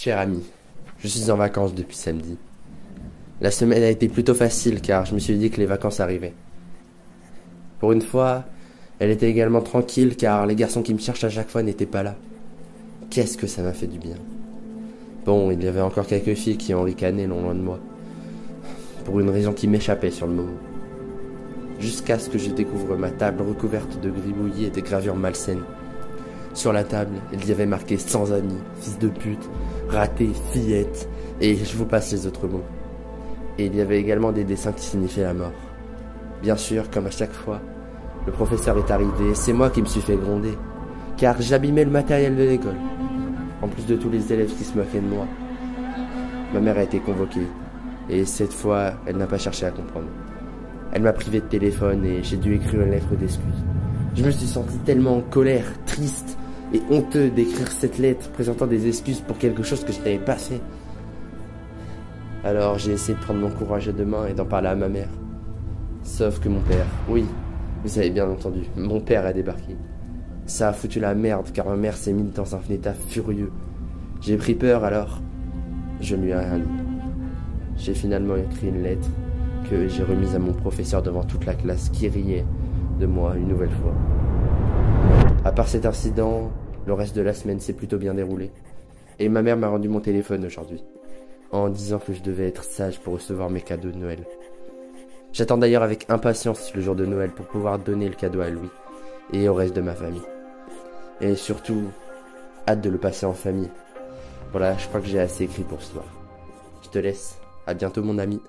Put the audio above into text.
Cher ami, je suis en vacances depuis samedi. La semaine a été plutôt facile car je me suis dit que les vacances arrivaient. Pour une fois, elle était également tranquille car les garçons qui me cherchent à chaque fois n'étaient pas là. Qu'est-ce que ça m'a fait du bien. Bon, il y avait encore quelques filles qui ont ricané non loin de moi. Pour une raison qui m'échappait sur le moment. Jusqu'à ce que je découvre ma table recouverte de gribouillis et de gravures malsaines. Sur la table, il y avait marqué sans amis, fils de pute, raté, fillette, et je vous passe les autres mots. Et il y avait également des dessins qui signifiaient la mort. Bien sûr, comme à chaque fois, le professeur est arrivé et c'est moi qui me suis fait gronder, car j'abîmais le matériel de l'école, en plus de tous les élèves qui se moquaient de moi. Ma mère a été convoquée, et cette fois, elle n'a pas cherché à comprendre. Elle m'a privé de téléphone et j'ai dû écrire une lettre d'excuse. Je me suis senti tellement en colère, triste et honteux d'écrire cette lettre présentant des excuses pour quelque chose que je n'avais pas fait. Alors j'ai essayé de prendre mon courage à deux mains et d'en parler à ma mère. Sauf que mon père, oui, vous avez bien entendu, mon père a débarqué. Ça a foutu la merde car ma mère s'est mise dans un état furieux. J'ai pris peur alors, je ne lui ai rien dit. J'ai finalement écrit une lettre que j'ai remise à mon professeur devant toute la classe qui riait de moi une nouvelle fois. À part cet incident, le reste de la semaine s'est plutôt bien déroulé. Et ma mère m'a rendu mon téléphone aujourd'hui, en disant que je devais être sage pour recevoir mes cadeaux de Noël. J'attends d'ailleurs avec impatience le jour de Noël pour pouvoir donner le cadeau à Louis et au reste de ma famille. Et surtout, hâte de le passer en famille. Voilà, je crois que j'ai assez écrit pour ce soir. Je te laisse. À bientôt mon ami.